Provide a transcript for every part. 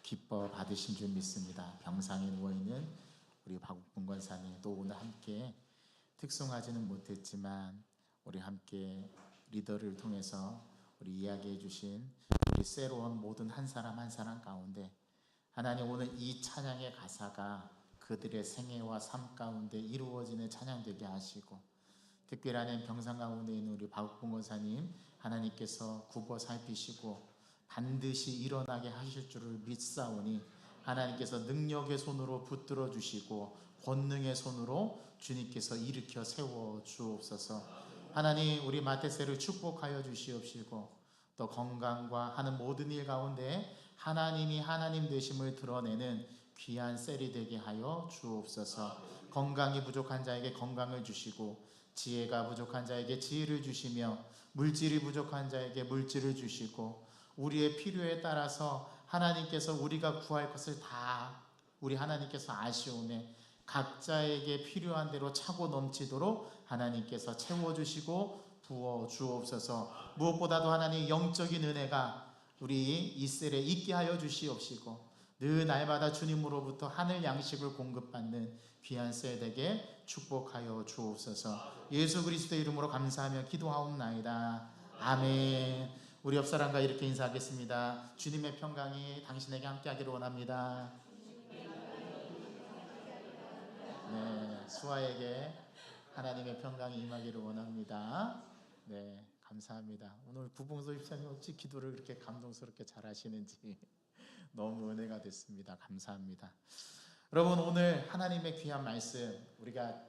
기뻐 받으신 줄 믿습니다. 병상에 누워있는 우리 박욱분 권사님, 또 오늘 함께 특송하지는 못했지만 우리 함께 리더를 통해서 우리 이야기해 주신 우리 새로운 모든 한 사람 한 사람 가운데 하나님, 오늘 이 찬양의 가사가 그들의 생애와 삶 가운데 이루어지는 찬양 되게 하시고, 특별한 병상 가운데 있는 우리 박욱분 권사님, 하나님께서 굽어 살피시고 반드시 일어나게 하실 줄을 믿사오니 하나님께서 능력의 손으로 붙들어 주시고 권능의 손으로 주님께서 일으켜 세워 주옵소서. 하나님, 우리 마태세를 축복하여 주시옵시고, 또 건강과 하는 모든 일 가운데 하나님이 하나님 되심을 드러내는 귀한 셀이 되게 하여 주옵소서. 건강이 부족한 자에게 건강을 주시고, 지혜가 부족한 자에게 지혜를 주시며, 물질이 부족한 자에게 물질을 주시고, 우리의 필요에 따라서 하나님께서 우리가 구할 것을 다 우리 하나님께서 아시오매 각자에게 필요한 대로 차고 넘치도록 하나님께서 채워주시고 부어 주옵소서. 무엇보다도 하나님, 영적인 은혜가 우리 이셀에 있게 하여 주시옵시고, 늘 날마다 주님으로부터 하늘 양식을 공급받는 귀한 셀에게 축복하여 주옵소서. 예수 그리스도의 이름으로 감사하며 기도하옵나이다. 아멘. 우리 옆 사람과 이렇게 인사하겠습니다. 주님의 평강이 당신에게 함께하기를 원합니다. 네, 수아에게 하나님의 평강이 임하기를 원합니다. 네, 감사합니다. 오늘 구봉서 집사님 어찌 기도를 그렇게 감동스럽게 잘하시는지 너무 은혜가 됐습니다. 감사합니다. 여러분, 오늘 하나님의 귀한 말씀, 우리가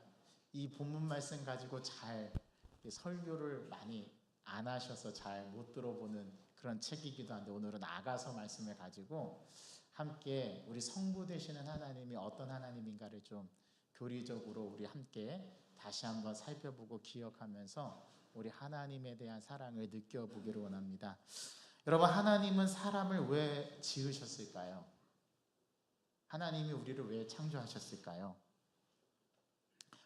이 본문 말씀 가지고 잘 설교를 많이 안 하셔서 잘 못 들어보는 그런 책이기도 한데, 오늘은 아가서 말씀을 가지고 함께 우리 성부 되시는 하나님이 어떤 하나님인가를 좀 교리적으로 우리 함께 다시 한번 살펴보고 기억하면서 우리 하나님에 대한 사랑을 느껴보기를 원합니다. 여러분, 하나님은 사람을 왜 지으셨을까요? 하나님이 우리를 왜 창조하셨을까요?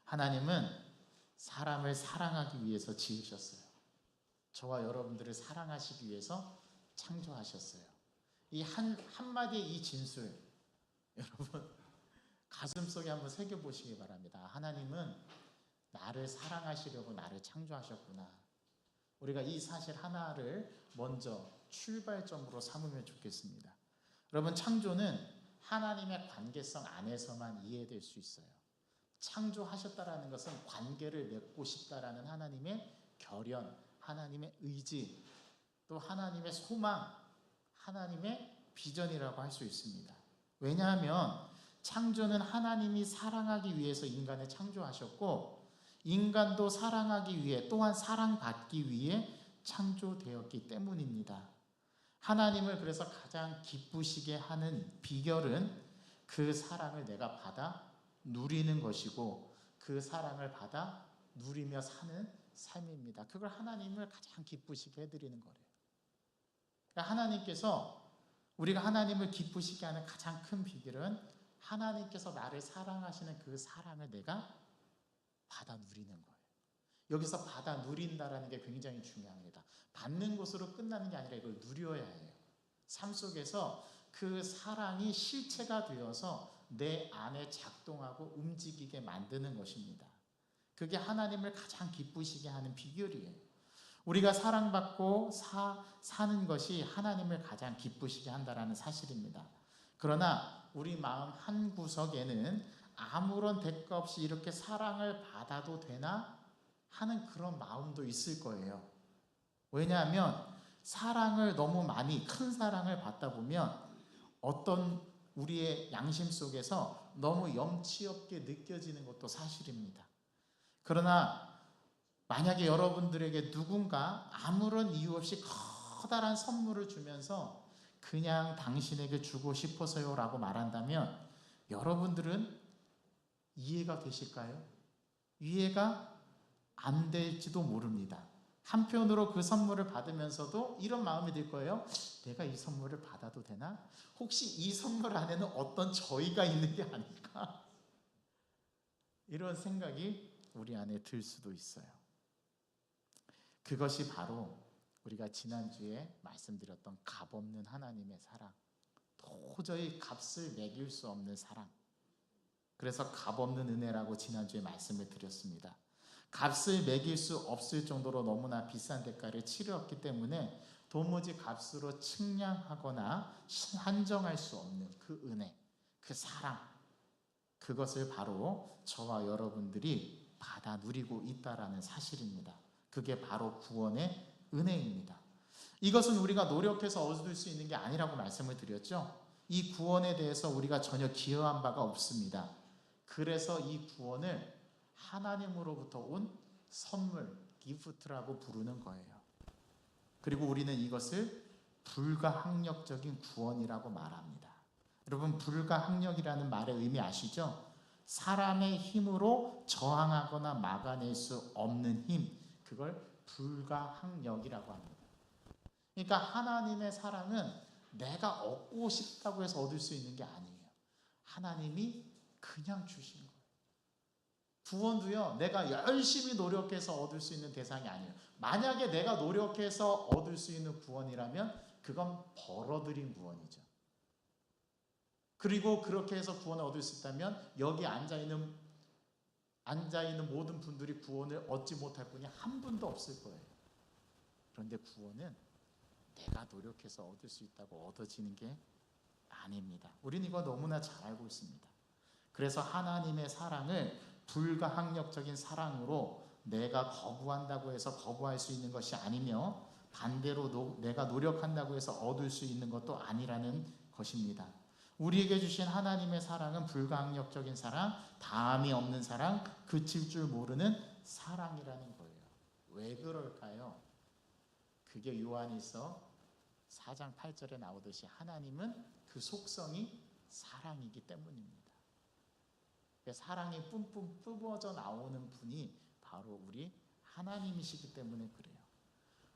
하나님은 사람을 사랑하기 위해서 지으셨어요. 저와 여러분들을 사랑하시기 위해서 창조하셨어요. 이 한마디의 이 진술, 여러분 가슴속에 한번 새겨보시기 바랍니다. 하나님은 나를 사랑하시려고 나를 창조하셨구나. 우리가 이 사실 하나를 먼저 출발점으로 삼으면 좋겠습니다. 여러분, 창조는 하나님의 관계성 안에서만 이해될 수 있어요. 창조하셨다라는 것은 관계를 맺고 싶다라는 하나님의 결연, 하나님의 의지, 또 하나님의 소망, 하나님의 비전이라고 할 수 있습니다. 왜냐하면 창조는 하나님이 사랑하기 위해서 인간을 창조하셨고, 인간도 사랑하기 위해, 또한 사랑받기 위해 창조되었기 때문입니다. 하나님을 그래서 가장 기쁘시게 하는 비결은 그 사랑을 내가 받아 누리는 것이고, 그 사랑을 받아 누리며 사는 삶입니다. 그걸 하나님을 가장 기쁘시게 해드리는 거래요. 그러니까 하나님께서, 우리가 하나님을 기쁘시게 하는 가장 큰 비결은 하나님께서 나를 사랑하시는 그 사랑을 내가 받아 누리는 거예요. 여기서 받아 누린다라는 게 굉장히 중요합니다. 받는 것으로 끝나는 게 아니라 이걸 누려야 해요. 삶 속에서 그 사랑이 실체가 되어서 내 안에 작동하고 움직이게 만드는 것입니다. 그게 하나님을 가장 기쁘시게 하는 비결이에요. 우리가 사랑받고 사는 것이 하나님을 가장 기쁘시게 한다는 사실입니다. 그러나 우리 마음 한 구석에는 아무런 대가 없이 이렇게 사랑을 받아도 되나 하는 그런 마음도 있을 거예요. 왜냐하면 사랑을 너무 많이, 큰 사랑을 받다 보면 어떤 우리의 양심 속에서 너무 염치 없게 느껴지는 것도 사실입니다. 그러나 만약에 여러분들에게 누군가 아무런 이유 없이 커다란 선물을 주면서 그냥 당신에게 주고 싶어서요 라고 말한다면 여러분들은 이해가 되실까요? 이해가 안 될지도 모릅니다. 한편으로 그 선물을 받으면서도 이런 마음이 들 거예요. 내가 이 선물을 받아도 되나? 혹시 이 선물 안에는 어떤 저희가 있는 게 아닐까? 이런 생각이 우리 안에 들 수도 있어요. 그것이 바로 우리가 지난주에 말씀드렸던 값없는 하나님의 사랑, 도저히 값을 매길 수 없는 사랑. 그래서 값없는 은혜라고 지난주에 말씀을 드렸습니다. 값을 매길 수 없을 정도로 너무나 비싼 대가를 치르었기 때문에 도무지 값으로 측량하거나 한정할 수 없는 그 은혜, 그 사랑, 그것을 바로 저와 여러분들이 받아 누리고 있다라는 사실입니다. 그게 바로 구원의 은혜입니다. 이것은 우리가 노력해서 얻을 수 있는 게 아니라고 말씀을 드렸죠. 이 구원에 대해서 우리가 전혀 기여한 바가 없습니다. 그래서 이 구원을 하나님으로부터 온 선물, 기프트라고 부르는 거예요. 그리고 우리는 이것을 불가항력적인 구원이라고 말합니다. 여러분, 불가항력이라는 말의 의미 아시죠? 사람의 힘으로 저항하거나 막아낼 수 없는 힘, 그걸 불가항력이라고 합니다. 그러니까 하나님의 사랑은 내가 얻고 싶다고 해서 얻을 수 있는 게 아니에요. 하나님이 그냥 주신 거예요. 구원도요, 내가 열심히 노력해서 얻을 수 있는 대상이 아니에요. 만약에 내가 노력해서 얻을 수 있는 구원이라면 그건 벌어들인 구원이죠. 그리고 그렇게 해서 구원을 얻을 수 있다면 여기 앉아있는 모든 분들이 구원을 얻지 못할 분이 한 분도 없을 거예요. 그런데 구원은 내가 노력해서 얻을 수 있다고 얻어지는 게 아닙니다. 우리는 이거 너무나 잘 알고 있습니다. 그래서 하나님의 사랑을 불가항력적인 사랑으로 내가 거부한다고 해서 거부할 수 있는 것이 아니며 반대로 내가 노력한다고 해서 얻을 수 있는 것도 아니라는 것입니다. 우리에게 주신 하나님의 사랑은 불가항력적인 사랑, 다함이 없는 사랑, 그칠 줄 모르는 사랑이라는 거예요. 왜 그럴까요? 그게 요한일서 4장 8절에 나오듯이 하나님은 그 속성이 사랑이기 때문입니다. 사랑이 뿜뿜 뿜어져 나오는 분이 바로 우리 하나님이시기 때문에 그래요.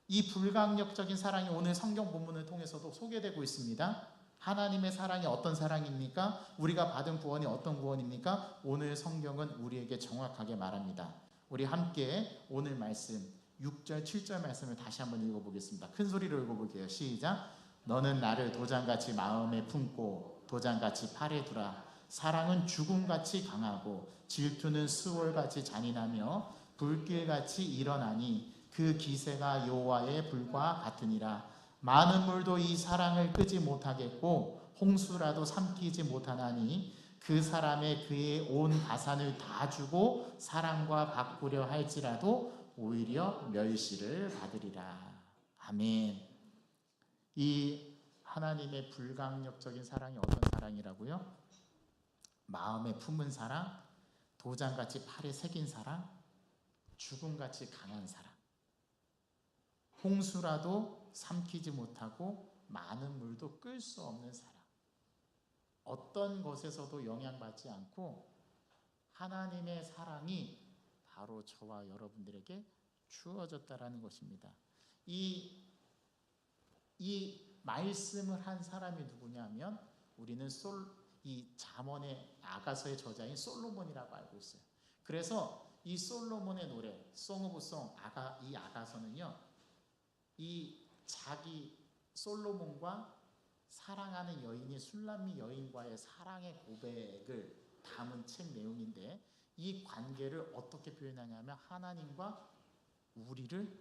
이 불가항력적인 사랑이 오늘 성경 본문을 통해서도 소개되고 있습니다. 하나님의 사랑이 어떤 사랑입니까? 우리가 받은 구원이 어떤 구원입니까? 오늘 성경은 우리에게 정확하게 말합니다. 우리 함께 오늘 말씀 6절 7절 말씀을 다시 한번 읽어보겠습니다. 큰 소리로 읽어볼게요. 시작. 너는 나를 도장같이 마음에 품고 도장같이 팔에 두라. 사랑은 죽음같이 강하고 질투는 수월같이 잔인하며 불길같이 일어나니 그 기세가 여호와의 불과 같으니라. 많은 물도 이 사랑을 끄지 못하겠고 홍수라도 삼키지 못하나니 그 사람의 그의 온 가산을 다 주고 사랑과 바꾸려 할지라도 오히려 멸시를 받으리라. 아멘. 이 하나님의 불가항력적인 사랑이 어떤 사랑이라고요? 마음에 품은 사랑, 도장같이 팔에 새긴 사랑, 죽음같이 강한 사랑, 홍수라도 삼키지 못하고 많은 물도 끌 수 없는 사랑. 어떤 것에서도 영향받지 않고 하나님의 사랑이 바로 저와 여러분들에게 주어졌다라는 것입니다. 이 말씀을 한 사람이 누구냐면 우리는 이 잠언의 아가서의 저자인 솔로몬이라고 알고 있어요. 그래서 이 솔로몬의 노래 송 오브 송 이 아가서는요, 이 자기 솔로몬과 사랑하는 여인이 술람미 여인과의 사랑의 고백을 담은 책 내용인데, 이 관계를 어떻게 표현하냐면 하나님과 우리를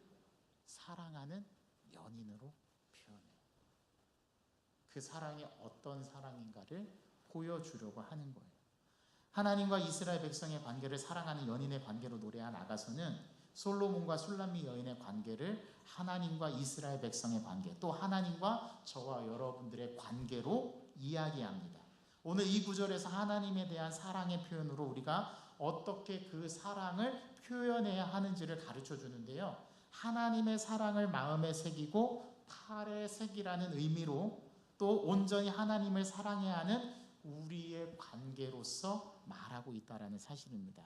사랑하는 연인으로 표현해요. 그 사랑이 어떤 사랑인가를 보여주려고 하는 거예요. 하나님과 이스라엘 백성의 관계를 사랑하는 연인의 관계로 노래한 아가서는 솔로몬과 술람미 여인의 관계를 하나님과 이스라엘 백성의 관계, 또 하나님과 저와 여러분들의 관계로 이야기합니다. 오늘 이 구절에서 하나님에 대한 사랑의 표현으로 우리가 어떻게 그 사랑을 표현해야 하는지를 가르쳐 주는데요. 하나님의 사랑을 마음에 새기고 팔에 새기라는 의미로 또 온전히 하나님을 사랑해야 하는 우리의 관계로서 말하고 있다는 사실입니다.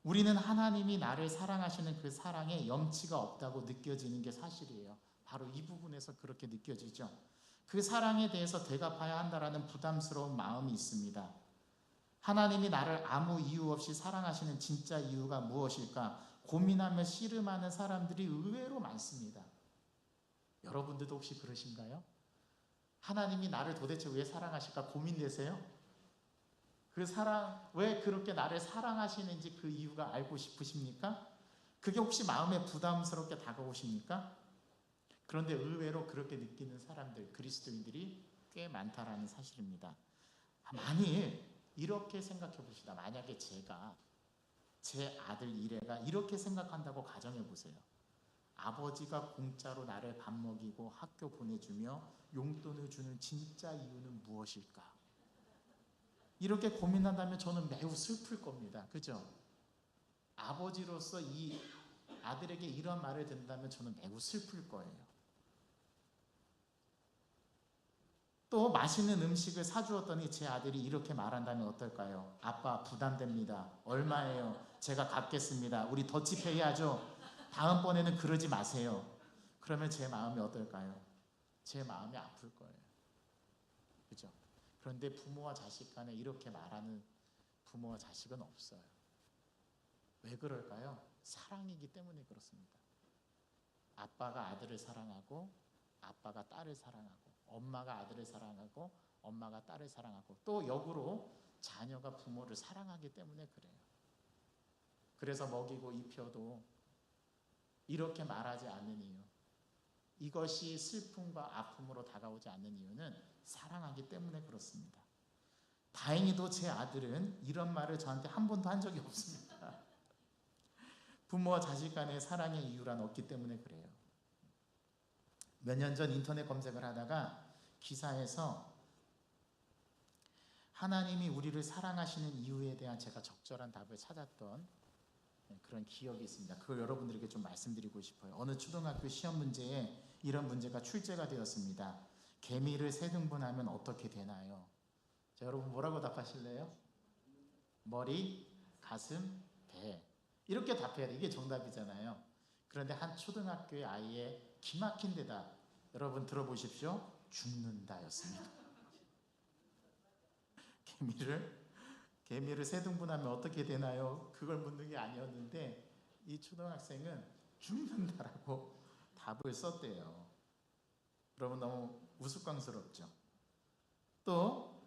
우리는 하나님이 나를 사랑하시는 그 사랑에 염치가 없다고 느껴지는 게 사실이에요. 바로 이 부분에서 그렇게 느껴지죠. 그 사랑에 대해서 대갚아야 한다는 부담스러운 마음이 있습니다. 하나님이 나를 아무 이유 없이 사랑하시는 진짜 이유가 무엇일까 고민하며 씨름하는 사람들이 의외로 많습니다. 여러분들도 혹시 그러신가요? 하나님이 나를 도대체 왜 사랑하실까 고민되세요? 그 사랑, 왜 그렇게 나를 사랑하시는지 그 이유가 알고 싶으십니까? 그게 혹시 마음에 부담스럽게 다가오십니까? 그런데 의외로 그렇게 느끼는 사람들, 그리스도인들이 꽤 많다라는 사실입니다. 만일 이렇게 생각해 봅시다. 만약에 제가 제 아들 이래가 이렇게 생각한다고 가정해 보세요. 아버지가 공짜로 나를 밥 먹이고 학교 보내주며 용돈을 주는 진짜 이유는 무엇일까? 이렇게 고민한다면 저는 매우 슬플 겁니다. 그죠? 아버지로서 이 아들에게 이런 말을 듣는다면 저는 매우 슬플 거예요. 또 맛있는 음식을 사주었더니 제 아들이 이렇게 말한다면 어떨까요? 아빠 부담됩니다. 얼마예요? 제가 갚겠습니다. 우리 더치페이 하죠? 다음번에는 그러지 마세요. 그러면 제 마음이 어떨까요? 제 마음이 아플 거예요. 그죠? 그런데 부모와 자식 간에 이렇게 말하는 부모와 자식은 없어요. 왜 그럴까요? 사랑이기 때문에 그렇습니다. 아빠가 아들을 사랑하고 아빠가 딸을 사랑하고 엄마가 아들을 사랑하고 엄마가 딸을 사랑하고 또 역으로 자녀가 부모를 사랑하기 때문에 그래요. 그래서 먹이고 입혀도 이렇게 말하지 않는 이유, 이것이 슬픔과 아픔으로 다가오지 않는 이유는 사랑하기 때문에 그렇습니다. 다행히도 제 아들은 이런 말을 저한테 한 번도 한 적이 없습니다. 부모와 자식 간의 사랑의 이유란 없기 때문에 그래요. 몇 년 전 인터넷 검색을 하다가 기사에서 하나님이 우리를 사랑하시는 이유에 대한 제가 적절한 답을 찾았던 그런 기억이 있습니다. 그걸 여러분들에게 좀 말씀드리고 싶어요. 어느 초등학교 시험 문제에 이런 문제가 출제가 되었습니다. 개미를 세 등분하면 어떻게 되나요? 자, 여러분 뭐라고 답하실래요? 머리, 가슴, 배. 이렇게 답해야 돼. 이게 정답이잖아요. 그런데 한 초등학교의 아이의 기막힌 대답, 여러분 들어보십시오. 죽는다였습니다. 개미를 세 등분하면 어떻게 되나요? 그걸 묻는 게 아니었는데 이 초등학생은 죽는다라고 답을 썼대요. 여러분 너무 우스꽝스럽죠. 또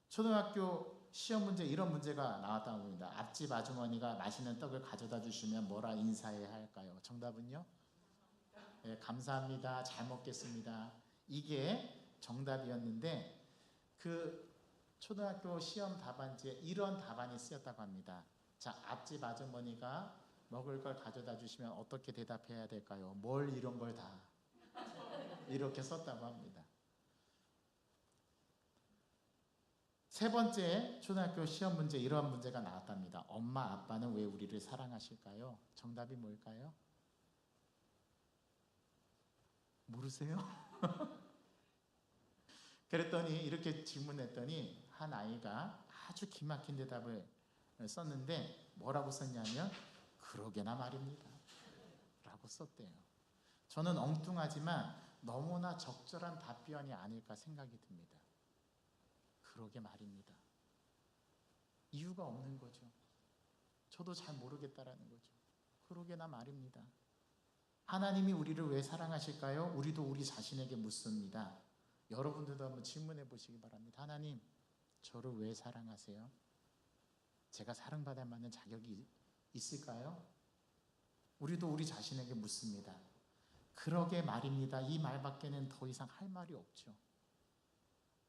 초등학교 시험 문제 이런 문제가 나왔다고 합니다. 앞집 아주머니가 맛있는 떡을 가져다 주시면 뭐라 인사해야 할까요? 정답은요? 네, 감사합니다. 잘 먹겠습니다. 이게 정답이었는데 그 초등학교 시험 답안지에 이런 답안이 쓰였다고 합니다. 자, 앞집 아주머니가 먹을 걸 가져다 주시면 어떻게 대답해야 될까요? 뭘 이런 걸 다 이렇게 썼다고 합니다. 세 번째 초등학교 시험 문제 이러한 문제가 나왔답니다. 엄마 아빠는 왜 우리를 사랑하실까요? 정답이 뭘까요? 모르세요? 그랬더니 이렇게 질문했더니 한 아이가 아주 기막힌 대답을 썼는데 뭐라고 썼냐면 그러게나 말입니다 라고 썼대요. 저는 엉뚱하지만 너무나 적절한 답변이 아닐까 생각이 듭니다. 그러게 말입니다. 이유가 없는 거죠. 저도 잘 모르겠다라는 거죠. 그러게나 말입니다. 하나님이 우리를 왜 사랑하실까요? 우리도 우리 자신에게 묻습니다. 여러분들도 한번 질문해 보시기 바랍니다. 하나님, 저를 왜 사랑하세요? 제가 사랑받을 만한 자격이 있을까요? 우리도 우리 자신에게 묻습니다. 그러게 말입니다. 이 말밖에는 더 이상 할 말이 없죠.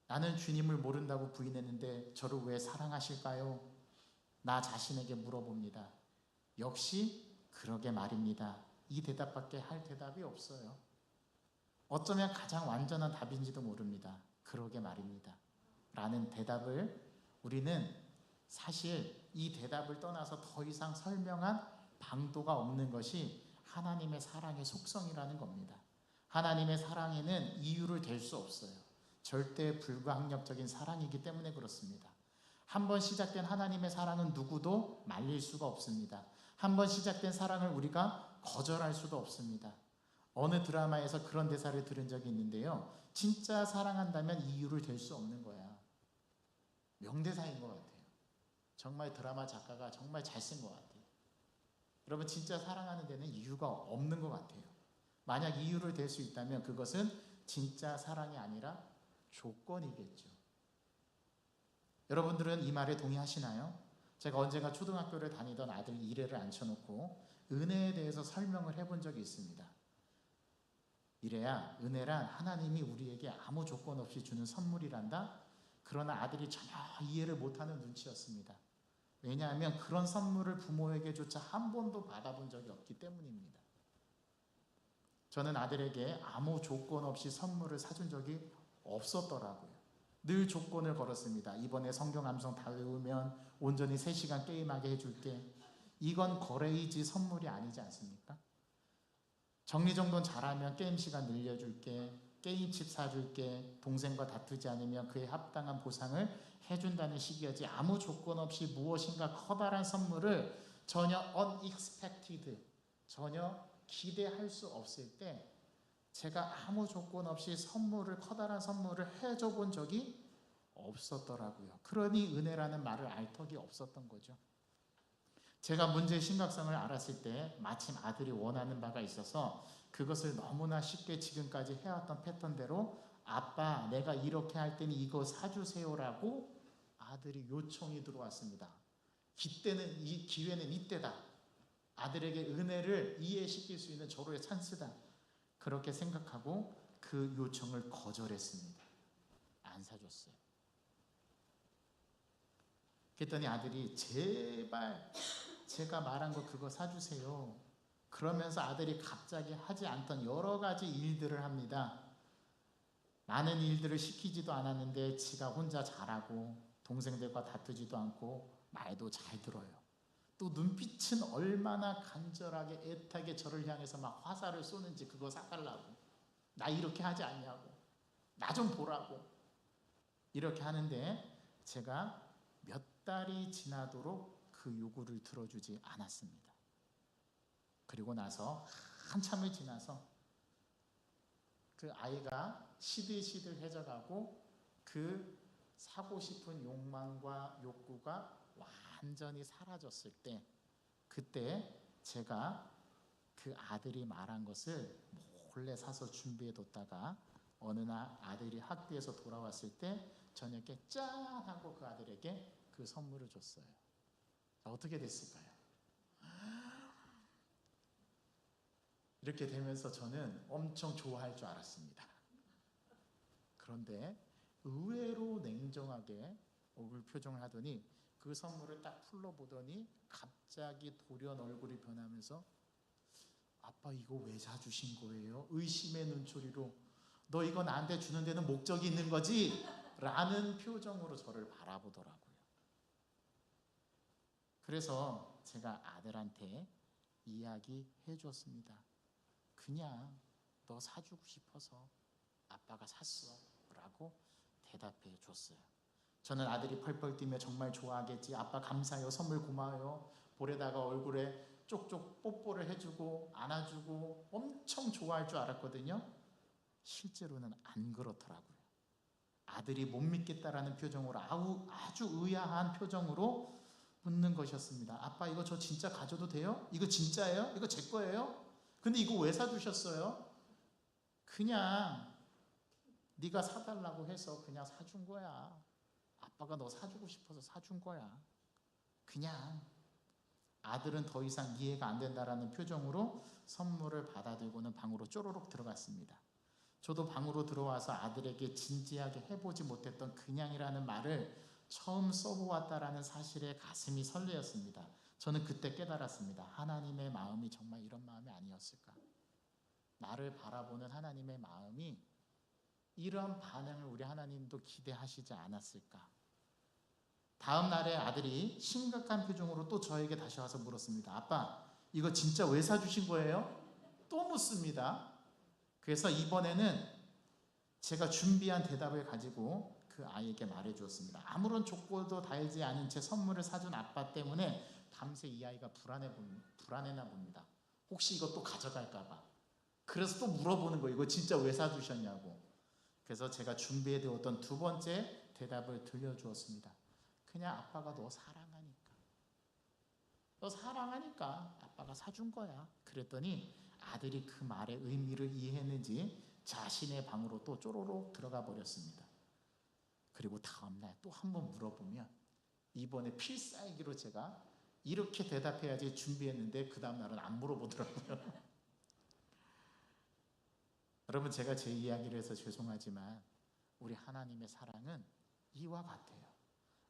나는 주님을 모른다고 부인했는데 저를 왜 사랑하실까요? 나 자신에게 물어봅니다. 역시 그러게 말입니다. 이 대답밖에 할 대답이 없어요. 어쩌면 가장 완전한 답인지도 모릅니다. 그러게 말입니다. 라는 대답을 우리는 사실 이 대답을 떠나서 더 이상 설명한 방도가 없는 것이 하나님의 사랑의 속성이라는 겁니다. 하나님의 사랑에는 이유를 댈 수 없어요. 절대 불가항력적인 사랑이기 때문에 그렇습니다. 한번 시작된 하나님의 사랑은 누구도 말릴 수가 없습니다. 한번 시작된 사랑을 우리가 거절할 수도 없습니다. 어느 드라마에서 그런 대사를 들은 적이 있는데요. 진짜 사랑한다면 이유를 댈 수 없는 거야. 명대사인 것 같아요. 정말 드라마 작가가 정말 잘 쓴 것 같아요. 여러분 진짜 사랑하는 데는 이유가 없는 것 같아요. 만약 이유를 댈 수 있다면 그것은 진짜 사랑이 아니라 조건이겠죠. 여러분들은 이 말에 동의하시나요? 제가 언젠가 초등학교를 다니던 아들 이래를 앉혀놓고 은혜에 대해서 설명을 해본 적이 있습니다. 이래야, 은혜란 하나님이 우리에게 아무 조건 없이 주는 선물이란다. 그러나 아들이 전혀 이해를 못하는 눈치였습니다. 왜냐하면 그런 선물을 부모에게조차 한 번도 받아본 적이 없기 때문입니다. 저는 아들에게 아무 조건 없이 선물을 사준 적이 없었더라고요. 늘 조건을 걸었습니다. 이번에 성경 암송 다 외우면 온전히 3시간 게임하게 해줄게. 이건 거래이지 선물이 아니지 않습니까? 정리정돈 잘하면 게임 시간 늘려줄게. 게임칩 사줄게. 동생과 다투지 않으면 그에 합당한 보상을 해준다는 식이었지, 아무 조건 없이 무엇인가 커다란 선물을 전혀 unexpected, 전혀 기대할 수 없을 때 제가 아무 조건 없이 커다란 선물을 해줘 본 적이 없었더라고요. 그러니 은혜라는 말을 알 턱이 없었던 거죠. 제가 문제의 심각성을 알았을 때 마침 아들이 원하는 바가 있어서 그것을 너무나 쉽게 지금까지 해왔던 패턴대로 아빠, 내가 이렇게 할 테니 이거 사주세요라고 아들이 요청이 들어왔습니다. 이 기회는 이때다. 아들에게 은혜를 이해시킬 수 있는 절호의 찬스다. 그렇게 생각하고 그 요청을 거절했습니다. 안 사줬어요. 그랬더니 아들이 제발 제가 말한 거 그거 사주세요. 그러면서 아들이 갑자기 하지 않던 여러 가지 일들을 합니다. 많은 일들을 시키지도 않았는데 지가 혼자 잘하고 동생들과 다투지도 않고 말도 잘 들어요. 또 눈빛은 얼마나 간절하게 애타게 저를 향해서 막 화살을 쏘는지, 그거 사달라고, 나 이렇게 하지 않냐고, 나 좀 보라고 이렇게 하는데 제가 몇 달이 지나도록 그 요구를 들어주지 않았습니다. 그리고 나서 한참을 지나서 그 아이가 시들시들해져가고 그 사고 싶은 욕망과 욕구가 완전히 사라졌을 때, 그때 제가 그 아들이 말한 것을 몰래 사서 준비해뒀다가 어느 날 아들이 학교에서 돌아왔을 때 저녁에 짠 하고 그 아들에게 그 선물을 줬어요. 어떻게 됐을까요? 이렇게 되면서 저는 엄청 좋아할 줄 알았습니다. 그런데 의외로 냉정하게 얼굴 표정을 하더니 그 선물을 딱 풀러보더니 갑자기 돌연 얼굴이 변하면서 아빠 이거 왜 사주신 거예요? 의심의 눈초리로 너 이거 나한테 주는 데는 목적이 있는 거지? 라는 표정으로 저를 바라보더라고요. 그래서 제가 아들한테 이야기해 줬습니다. 그냥 너 사주고 싶어서 아빠가 샀어 라고 대답해 줬어요. 저는 아들이 펄펄 뛰며 정말 좋아하겠지, 아빠 감사해요, 선물 고마워요, 볼에다가 얼굴에 쪽쪽 뽀뽀를 해주고 안아주고 엄청 좋아할 줄 알았거든요. 실제로는 안 그렇더라고요. 아들이 못 믿겠다라는 표정으로 아주 의아한 표정으로 묻는 것이었습니다. 아빠 이거 저 진짜 가져도 돼요? 이거 진짜예요? 이거 제 거예요? 근데 이거 왜 사주셨어요? 그냥 네가 사달라고 해서 그냥 사준 거야. 아빠가 너 사주고 싶어서 사준 거야. 그냥. 아들은 더 이상 이해가 안 된다라는 표정으로 선물을 받아들고는 방으로 쪼로록 들어갔습니다. 저도 방으로 들어와서 아들에게 진지하게 해보지 못했던 그냥이라는 말을 처음 써보았다라는 사실에 가슴이 설레었습니다. 저는 그때 깨달았습니다. 하나님의 마음이 정말 이런 마음이 아니었을까? 나를 바라보는 하나님의 마음이 이런 반응을 우리 하나님도 기대하시지 않았을까? 다음 날에 아들이 심각한 표정으로 또 저에게 다시 와서 물었습니다. 아빠, 이거 진짜 왜 사주신 거예요? 또 묻습니다. 그래서 이번에는 제가 준비한 대답을 가지고 그 아이에게 말해주었습니다. 아무런 조건도 달지 않은 제 선물을 사준 아빠 때문에 밤새 이 아이가 불안해나 봅니다. 혹시 이거 또 가져갈까 봐. 그래서 또 물어보는 거예요. 이거 진짜 왜 사주셨냐고. 그래서 제가 준비해두었던 두 번째 대답을 들려주었습니다. 그냥 아빠가 너 사랑하니까. 너 사랑하니까 아빠가 사준 거야. 그랬더니 아들이 그 말의 의미를 이해했는지 자신의 방으로 또 쪼로록 들어가 버렸습니다. 그리고 다음날 또 한 번 물어보면 이번에 필살기로 제가 이렇게 대답해야지 준비했는데 그 다음날은 안 물어보더라고요. 여러분, 제가 제 이야기를 해서 죄송하지만 우리 하나님의 사랑은 이와 같아요.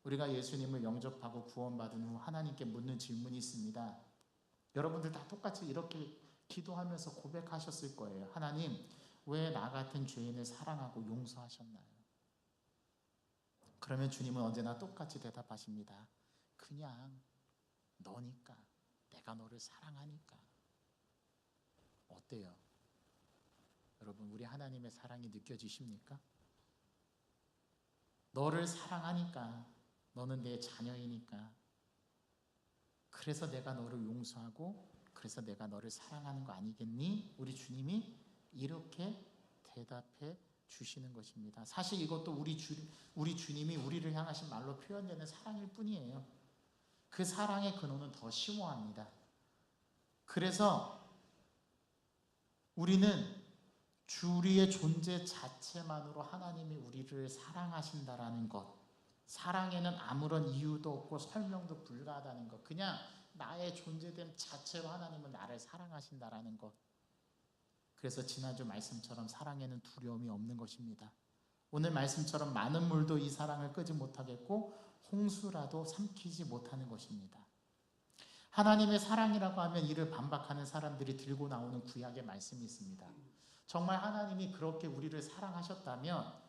우리가 예수님을 영접하고 구원받은 후 하나님께 묻는 질문이 있습니다. 여러분들 다 똑같이 이렇게 기도하면서 고백하셨을 거예요. 하나님, 왜 나 같은 죄인을 사랑하고 용서하셨나요? 그러면 주님은 언제나 똑같이 대답하십니다. 그냥 너니까, 내가 너를 사랑하니까. 어때요? 여러분, 우리 하나님의 사랑이 느껴지십니까? 너를 사랑하니까, 너는 내 자녀이니까, 그래서 내가 너를 용서하고 그래서 내가 너를 사랑하는 거 아니겠니? 우리 주님이 이렇게 대답해 주시는 것입니다. 사실 이것도 우리 주님이 우리를 향하신 말로 표현되는 사랑일 뿐이에요. 그 사랑의 근원은 더 심오합니다. 그래서 우리는 우리의 존재 자체만으로 하나님이 우리를 사랑하신다라는 것, 사랑에는 아무런 이유도 없고 설명도 불가하다는 것, 그냥 나의 존재됨 자체로 하나님은 나를 사랑하신다라는 것. 그래서 지난주 말씀처럼 사랑에는 두려움이 없는 것입니다. 오늘 말씀처럼 많은 물도 이 사랑을 끄지 못하겠고 홍수라도 삼키지 못하는 것입니다. 하나님의 사랑이라고 하면 이를 반박하는 사람들이 들고 나오는 구약의 말씀이 있습니다. 정말 하나님이 그렇게 우리를 사랑하셨다면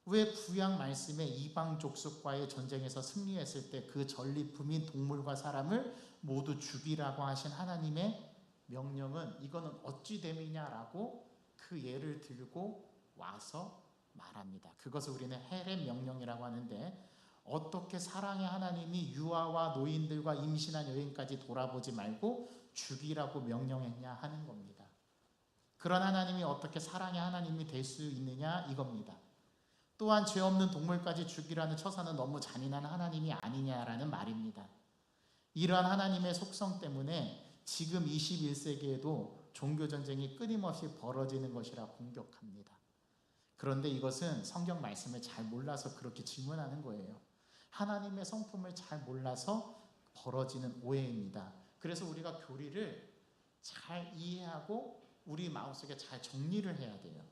왜 구약 말씀에 이방 족속과의 전쟁에서 승리했을 때 그 전리품인 동물과 사람을 모두 죽이라고 하신 하나님의 명령은 이거는 어찌 됨이냐라고 그 예를 들고 와서 말합니다. 그것을 우리는 헤렛 명령이라고 하는데, 어떻게 사랑의 하나님이 유아와 노인들과 임신한 여인까지 돌아보지 말고 죽이라고 명령했냐 하는 겁니다. 그런 하나님이 어떻게 사랑의 하나님이 될 수 있느냐 이겁니다. 또한 죄 없는 동물까지 죽이라는 처사는 너무 잔인한 하나님이 아니냐라는 말입니다. 이러한 하나님의 속성 때문에 지금 21세기에도 종교전쟁이 끊임없이 벌어지는 것이라 공격합니다. 그런데 이것은 성경 말씀을 잘 몰라서 그렇게 질문하는 거예요. 하나님의 성품을 잘 몰라서 벌어지는 오해입니다. 그래서 우리가 교리를 잘 이해하고 우리 마음속에 잘 정리를 해야 돼요.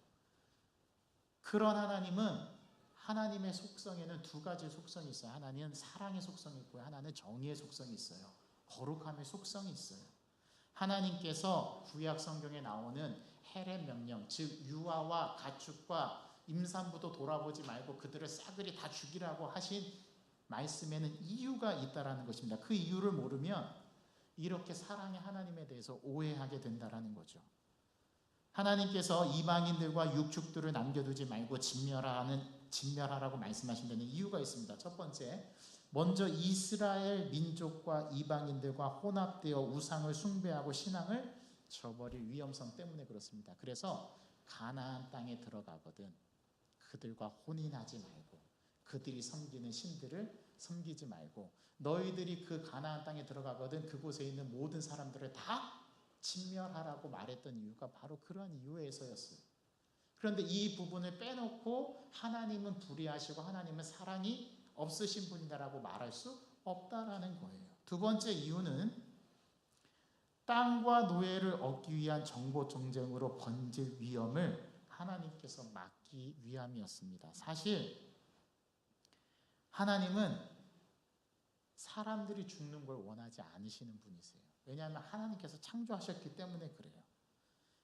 그런 하나님은, 하나님의 속성에는 두 가지 속성이 있어요. 하나는 사랑의 속성이 있고요, 하나는 정의의 속성이 있어요. 거룩함의 속성이 있어요. 하나님께서 구약 성경에 나오는 헤렛 명령, 즉 유아와 가축과 임산부도 돌아보지 말고 그들을 싸그리 다 죽이라고 하신 말씀에는 이유가 있다라는 것입니다. 그 이유를 모르면 이렇게 사랑의 하나님에 대해서 오해하게 된다라는 거죠. 하나님께서 이방인들과 육축들을 남겨두지 말고 진멸하라고 말씀하신 데는 이유가 있습니다. 첫 번째, 먼저 이스라엘 민족과 이방인들과 혼합되어 우상을 숭배하고 신앙을 저버릴 위험성 때문에 그렇습니다. 그래서 가나안 땅에 들어가거든 그들과 혼인하지 말고, 그들이 섬기는 신들을 섬기지 말고, 너희들이 그 가나안 땅에 들어가거든 그곳에 있는 모든 사람들을 다 진멸하라고 말했던 이유가 바로 그러한 이유에서였어요. 그런데 이 부분을 빼놓고 하나님은 불의하시고 하나님은 사랑이 없으신 분이다라고 말할 수 없다라는 거예요. 두 번째 이유는 땅과 노예를 얻기 위한 정보 전쟁으로 번질 위험을 하나님께서 막기 위함이었습니다. 사실 하나님은 사람들이 죽는 걸 원하지 않으시는 분이세요. 왜냐하면 하나님께서 창조하셨기 때문에 그래요.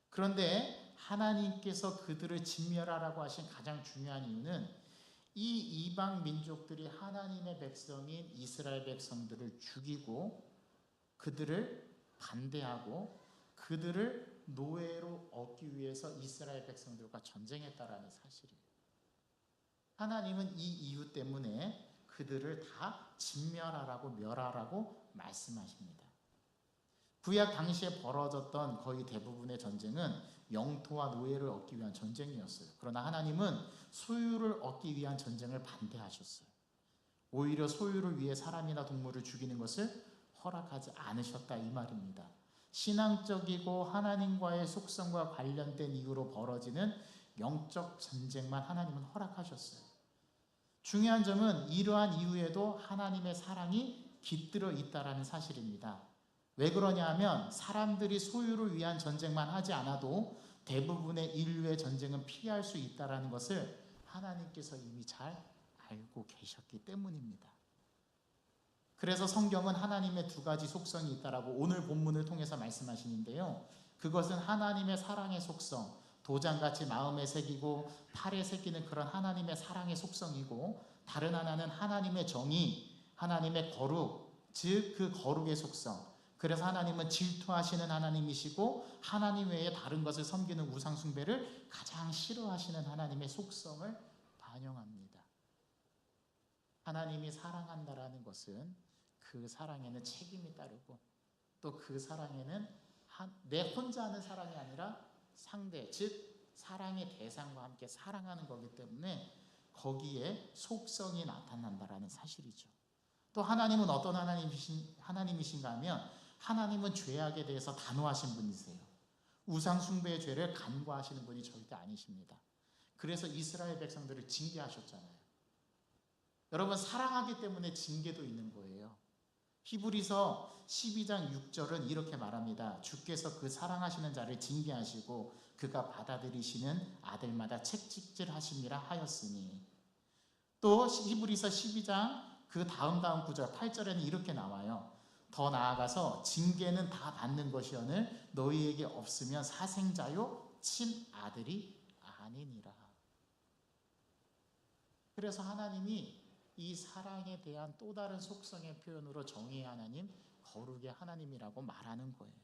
그런데 하나님께서 그들을 진멸하라고 하신 가장 중요한 이유는 이 이방 민족들이 하나님의 백성인 이스라엘 백성들을 죽이고 그들을 반대하고 그들을 노예로 얻기 위해서 이스라엘 백성들과 전쟁했다라는 사실이에요. 하나님은 이 이유 때문에 그들을 다 진멸하라고 멸하라고 말씀하십니다. 구약 당시에 벌어졌던 거의 대부분의 전쟁은 영토와 노예를 얻기 위한 전쟁이었어요. 그러나 하나님은 소유를 얻기 위한 전쟁을 반대하셨어요. 오히려 소유를 위해 사람이나 동물을 죽이는 것을 허락하지 않으셨다 이 말입니다. 신앙적이고 하나님과의 속성과 관련된 이유로 벌어지는 영적 전쟁만 하나님은 허락하셨어요. 중요한 점은 이러한 이유에도 하나님의 사랑이 깃들어 있다라는 사실입니다. 왜 그러냐 하면 사람들이 소유를 위한 전쟁만 하지 않아도 대부분의 인류의 전쟁은 피할 수 있다라는 것을 하나님께서 이미 잘 알고 계셨기 때문입니다. 그래서 성경은 하나님의 두 가지 속성이 있다라고 오늘 본문을 통해서 말씀하시는데요. 그것은 하나님의 사랑의 속성, 도장같이 마음에 새기고 팔에 새기는 그런 하나님의 사랑의 속성이고, 다른 하나는 하나님의 정의, 하나님의 거룩, 즉 그 거룩의 속성. 그래서 하나님은 질투하시는 하나님이시고 하나님 외에 다른 것을 섬기는 우상 숭배를 가장 싫어하시는 하나님의 속성을 반영합니다. 하나님이 사랑한다라는 것은 그 사랑에는 책임이 따르고, 또 그 사랑에는 내 혼자 하는 사랑이 아니라 상대, 즉 사랑의 대상과 함께 사랑하는 거기 때문에 거기에 속성이 나타난다라는 사실이죠. 또 하나님은 어떤 하나님이신가 하면 하나님은 죄악에 대해서 단호하신 분이세요. 우상 숭배의 죄를 간과하시는 분이 절대 아니십니다. 그래서 이스라엘 백성들을 징계하셨잖아요. 여러분, 사랑하기 때문에 징계도 있는 거예요. 히브리서 12장 6절은 이렇게 말합니다. 주께서 그 사랑하시는 자를 징계하시고 그가 받아들이시는 아들마다 책찍질하심이라 하였으니. 또 히브리서 12장 그 다음 구절 8절에는 이렇게 나와요. 더 나아가서 징계는 다 받는 것이오늘 너희에게 없으면 사생자요 친아들이 아니니라. 그래서 하나님이 이 사랑에 대한 또 다른 속성의 표현으로 정의의 하나님, 거룩의 하나님이라고 말하는 거예요.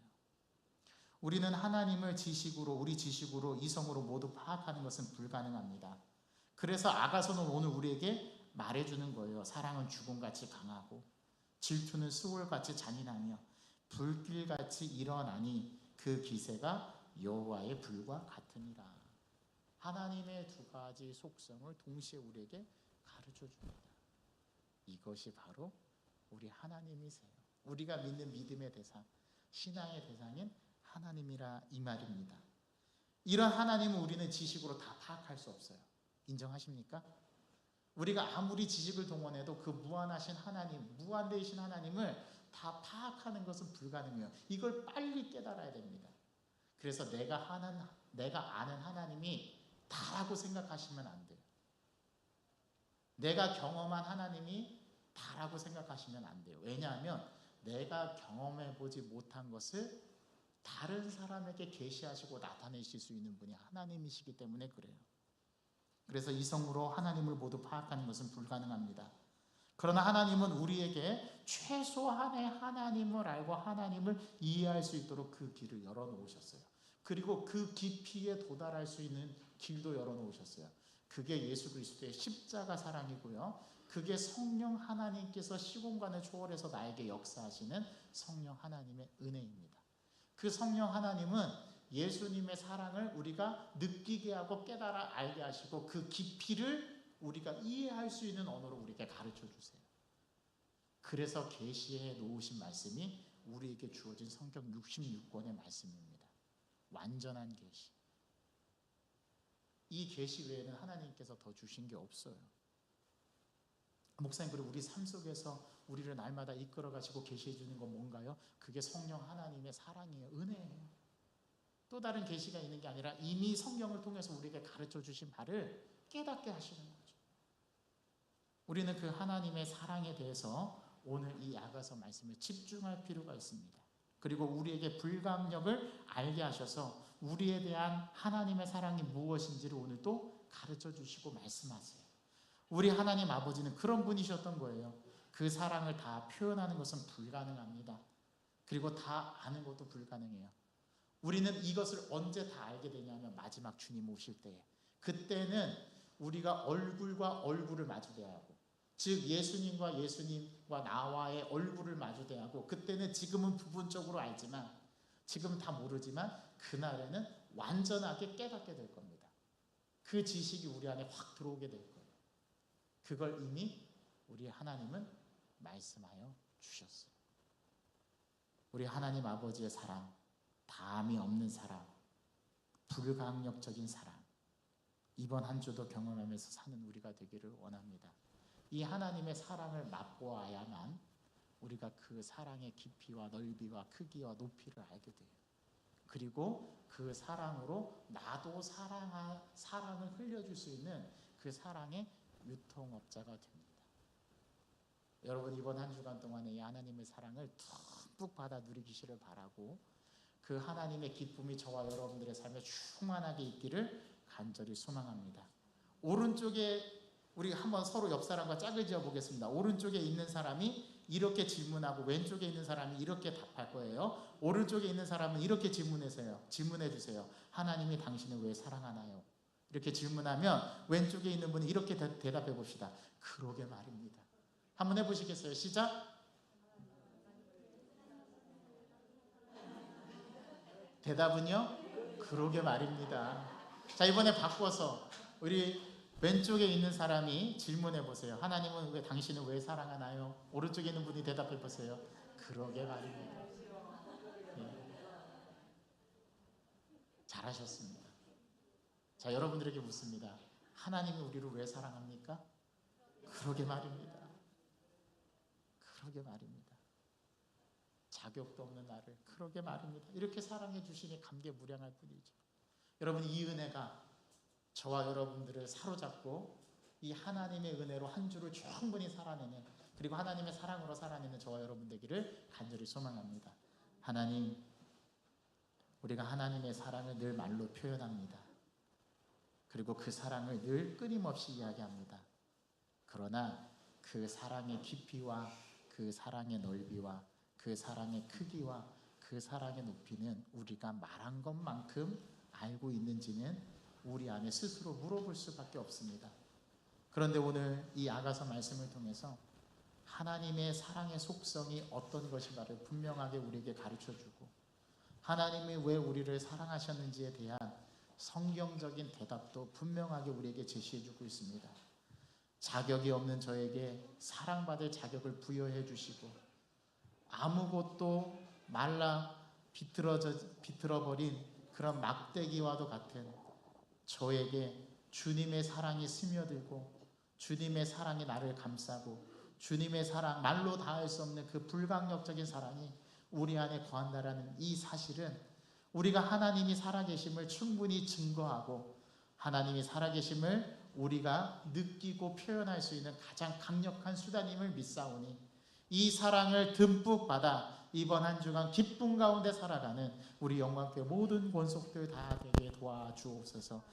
우리는 하나님을 지식으로, 우리 지식으로, 이성으로 모두 파악하는 것은 불가능합니다. 그래서 아가서는 오늘 우리에게 말해주는 거예요. 사랑은 죽음같이 강하고 질투는 수월같이 잔인하며 불길같이 일어나니 그 기세가 여호와의 불과 같으니라. 하나님의 두 가지 속성을 동시에 우리에게 가르쳐 줍니다. 이것이 바로 우리 하나님이세요. 우리가 믿는 믿음의 대상, 신앙의 대상인 하나님이라 이 말입니다. 이런 하나님은 우리는 지식으로 다 파악할 수 없어요. 인정하십니까? 우리가 아무리 지식을 동원해도 그 무한하신 하나님, 무한대이신 하나님을 다 파악하는 것은 불가능해요. 이걸 빨리 깨달아야 됩니다. 그래서 내가 아는 하나님이 다라고 생각하시면 안 돼요. 내가 경험한 하나님이 다라고 생각하시면 안 돼요. 왜냐하면 내가 경험해보지 못한 것을 다른 사람에게 계시하시고 나타내실 수 있는 분이 하나님이시기 때문에 그래요. 그래서 이성으로 하나님을 모두 파악하는 것은 불가능합니다. 그러나 하나님은 우리에게 최소한의 하나님을 알고 하나님을 이해할 수 있도록 그 길을 열어놓으셨어요. 그리고 그 깊이에 도달할 수 있는 길도 열어놓으셨어요. 그게 예수 그리스도의 십자가 사랑이고요. 그게 성령 하나님께서 시공간을 초월해서 나에게 역사하시는 성령 하나님의 은혜입니다. 그 성령 하나님은 예수님의 사랑을 우리가 느끼게 하고 깨달아 알게 하시고 그 깊이를 우리가 이해할 수 있는 언어로 우리에게 가르쳐 주세요. 그래서 계시해 놓으신 말씀이 우리에게 주어진 성경 66권의 말씀입니다. 완전한 계시. 이 계시 외에는 하나님께서 더 주신 게 없어요. 목사님, 그리고 우리 삶 속에서 우리를 날마다 이끌어 가시고 계시해 주는 건 뭔가요? 그게 성령 하나님의 사랑이에요. 은혜예요. 또 다른 계시가 있는 게 아니라 이미 성경을 통해서 우리에게 가르쳐 주신 바를 깨닫게 하시는 거죠. 우리는 그 하나님의 사랑에 대해서 오늘 이 야가서 말씀에 집중할 필요가 있습니다. 그리고 우리에게 불가항력을 알게 하셔서 우리에 대한 하나님의 사랑이 무엇인지를 오늘 또 가르쳐 주시고 말씀하세요. 우리 하나님 아버지는 그런 분이셨던 거예요. 그 사랑을 다 표현하는 것은 불가능합니다. 그리고 다 아는 것도 불가능해요. 우리는 이것을 언제 다 알게 되냐면 마지막 주님 오실 때에, 그때는 우리가 얼굴과 얼굴을 마주대야 하고, 즉 예수님과 나와의 얼굴을 마주대야 하고, 그때는 지금은 부분적으로 알지만, 지금 다 모르지만 그날에는 완전하게 깨닫게 될 겁니다. 그 지식이 우리 안에 확 들어오게 될 거예요. 그걸 이미 우리 하나님은 말씀하여 주셨어요. 우리 하나님 아버지의 사랑, 다함이 없는 사랑, 불가항력적인 사랑, 이번 한 주도 경험하면서 사는 우리가 되기를 원합니다. 이 하나님의 사랑을 맛보아야만 우리가 그 사랑의 깊이와 넓이와 크기와 높이를 알게 돼요. 그리고 그 사랑으로 나도 사랑을 흘려줄 수 있는 그 사랑의 유통업자가 됩니다. 여러분, 이번 한 주간 동안에 이 하나님의 사랑을 듬뿍 받아 누리기를 바라고, 그 하나님의 기쁨이 저와 여러분들의 삶에 충만하게 있기를 간절히 소망합니다. 오른쪽에 우리 한번 서로 옆 사람과 짝을 지어 보겠습니다. 오른쪽에 있는 사람이 이렇게 질문하고 왼쪽에 있는 사람이 이렇게 답할 거예요. 오른쪽에 있는 사람은 이렇게 질문해 주세요. 하나님이 당신을 왜 사랑하나요? 이렇게 질문하면 왼쪽에 있는 분이 이렇게 대답해 봅시다. 그러게 말입니다. 한번 해보시겠어요? 시작. 대답은요? 그러게 말입니다. 자, 이번에 바꿔서 우리 왼쪽에 있는 사람이 질문해 보세요. 당신은 왜 사랑하나요? 오른쪽에 있는 분이 대답해 보세요. 그러게 말입니다. 예. 잘하셨습니다. 자, 여러분들에게 묻습니다. 하나님이 우리를 왜 사랑합니까? 그러게 말입니다. 그러게 말입니다. 자격도 없는 나를 그러게 말입니다. 이렇게 사랑해 주시니 감개무량할 뿐이죠. 여러분, 이 은혜가 저와 여러분들을 사로잡고 이 하나님의 은혜로 한 주를 충분히 살아내는, 그리고 하나님의 사랑으로 살아내는 저와 여러분 되기를 간절히 소망합니다. 하나님, 우리가 하나님의 사랑을 늘 말로 표현합니다. 그리고 그 사랑을 늘 끊임없이 이야기합니다. 그러나 그 사랑의 깊이와 그 사랑의 넓이와 그 사랑의 크기와 그 사랑의 높이는 우리가 말한 것만큼 알고 있는지는 우리 안에 스스로 물어볼 수밖에 없습니다. 그런데 오늘 이 아가서 말씀을 통해서 하나님의 사랑의 속성이 어떤 것인가를 분명하게 우리에게 가르쳐주고, 하나님이 왜 우리를 사랑하셨는지에 대한 성경적인 대답도 분명하게 우리에게 제시해주고 있습니다. 자격이 없는 저에게 사랑받을 자격을 부여해 주시고, 아무것도 말라 비틀어버린 그런 막대기와도 같은 저에게 주님의 사랑이 스며들고, 주님의 사랑이 나를 감싸고, 주님의 사랑, 말로 다할 수 없는 그 불강력적인 사랑이 우리 안에 거한다라는 이 사실은 우리가 하나님이 살아계심을 충분히 증거하고, 하나님이 살아계심을 우리가 느끼고 표현할 수 있는 가장 강력한 수단임을 믿사오니, 이 사랑을 듬뿍 받아 이번 한 주간 기쁨 가운데 살아가는 우리 영광교회 모든 권속들 다 되게 도와주옵소서.